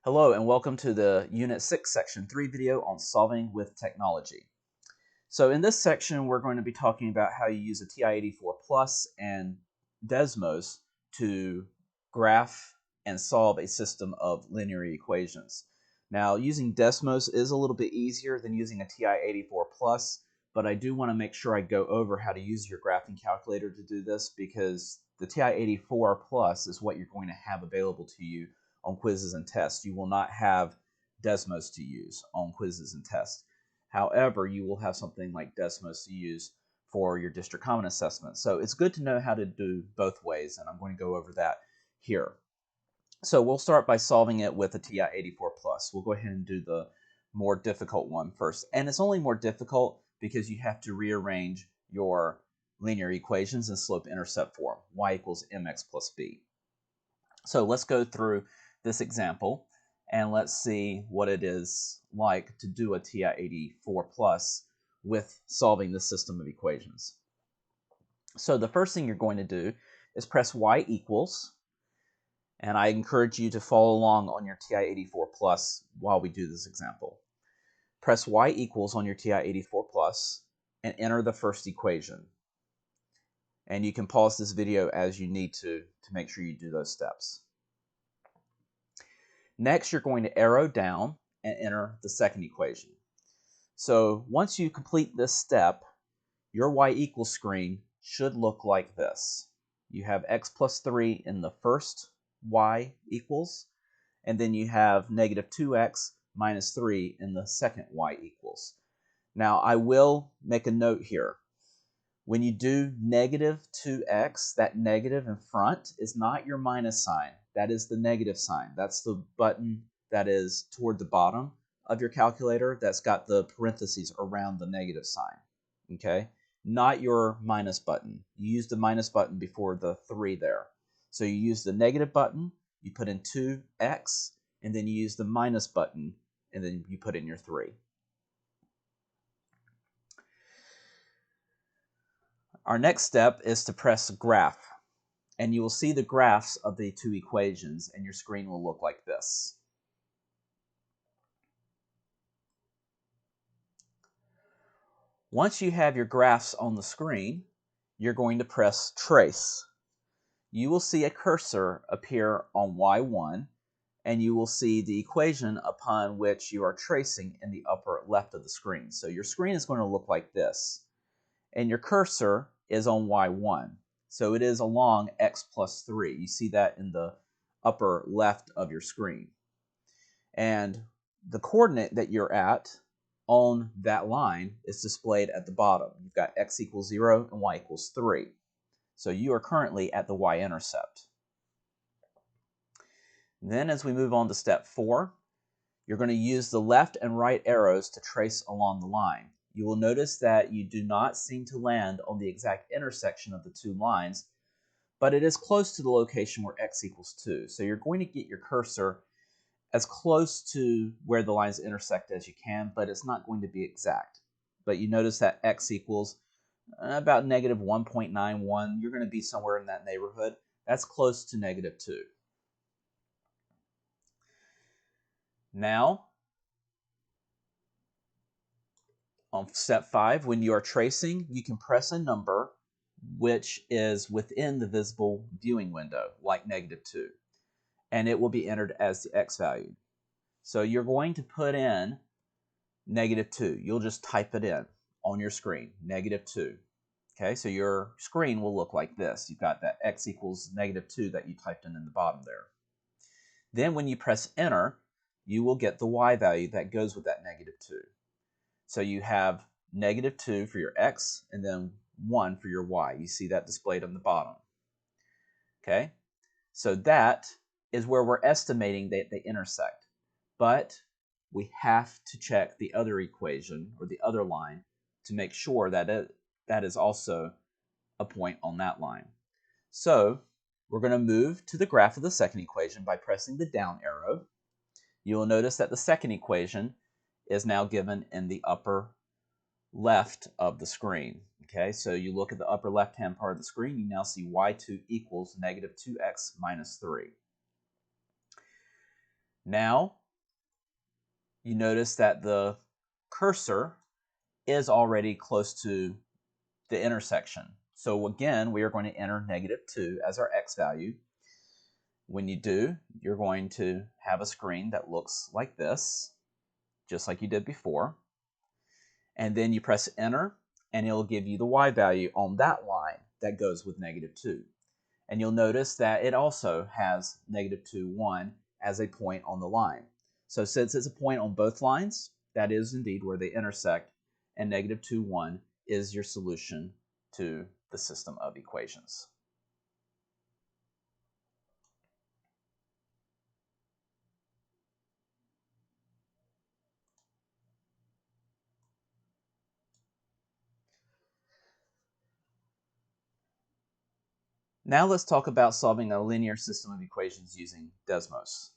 Hello and welcome to the Unit 6 Section 3 video on solving with technology. So in this section we're going to be talking about how you use a TI-84 Plus and Desmos to graph and solve a system of linear equations. Now using Desmos is a little bit easier than using a TI-84 Plus, but I do want to make sure I go over how to use your graphing calculator to do this because the TI-84 Plus is what you're going to have available to you on quizzes and tests. You will not have Desmos to use on quizzes and tests. However, you will have something like Desmos to use for your district common assessment. So it's good to know how to do both ways, and I'm going to go over that here. So we'll start by solving it with a TI-84 Plus. We'll go ahead and do the more difficult one first. And it's only more difficult because you have to rearrange your linear equations in slope-intercept form, y equals mx plus b. So let's go through this example and let's see what it is like to do a TI-84 Plus with solving this system of equations. So the first thing you're going to do is press y equals, and I encourage you to follow along on your TI-84 Plus while we do this example. Press y equals on your TI-84 Plus and enter the first equation. And you can pause this video as you need to make sure you do those steps. Next, you're going to arrow down and enter the second equation. So once you complete this step, your y equals screen should look like this. You have x plus 3 in the first y equals, and then you have negative 2x minus 3 in the second y equals. Now, I will make a note here. When you do negative 2x, that negative in front is not your minus sign. That is the negative sign. That's the button that is toward the bottom of your calculator that's got the parentheses around the negative sign. Okay? Not your minus button. You use the minus button before the 3 there. So you use the negative button, you put in 2x, and then you use the minus button, and then you put in your 3. Our next step is to press graph, and you will see the graphs of the two equations, and your screen will look like this. Once you have your graphs on the screen, you're going to press trace. You will see a cursor appear on y1, and you will see the equation upon which you are tracing in the upper left of the screen. So your screen is going to look like this, and your cursor is on y1. So it is along x plus 3. You see that in the upper left of your screen. And the coordinate that you're at on that line is displayed at the bottom. You've got x equals 0 and y equals 3. So you are currently at the y-intercept. Then as we move on to step 4, you're going to use the left and right arrows to trace along the line. You will notice that you do not seem to land on the exact intersection of the two lines, but it is close to the location where x equals 2. So you're going to get your cursor as close to where the lines intersect as you can, but it's not going to be exact. But you notice that x equals about negative 1.91. You're going to be somewhere in that neighborhood. That's close to negative 2. Now, on step 5, when you are tracing, you can press a number which is within the visible viewing window, like negative 2, and it will be entered as the x value. So you're going to put in negative 2. You'll just type it in on your screen, negative 2. Okay, so your screen will look like this. You've got that x equals negative 2 that you typed in the bottom there. Then when you press enter, you will get the y value that goes with that negative 2. So you have negative 2 for your x and then 1 for your y. You see that displayed on the bottom. Okay, so that is where we're estimating that they intersect. But we have to check the other equation or the other line to make sure that that is also a point on that line. So we're going to move to the graph of the second equation by pressing the down arrow. You will notice that the second equation is now given in the upper left of the screen. Okay, so you look at the upper left-hand part of the screen, you now see y2 equals negative 2x minus 3. Now, you notice that the cursor is already close to the intersection. So again, we are going to enter -2 as our x value. When you do, you're going to have a screen that looks like this, just like you did before. And then you press enter, and it'll give you the y value on that line that goes with -2. And you'll notice that it also has -2, 1 as a point on the line. So since it's a point on both lines, that is indeed where they intersect, and -2, 1 is your solution to the system of equations. Now let's talk about solving a linear system of equations using Desmos.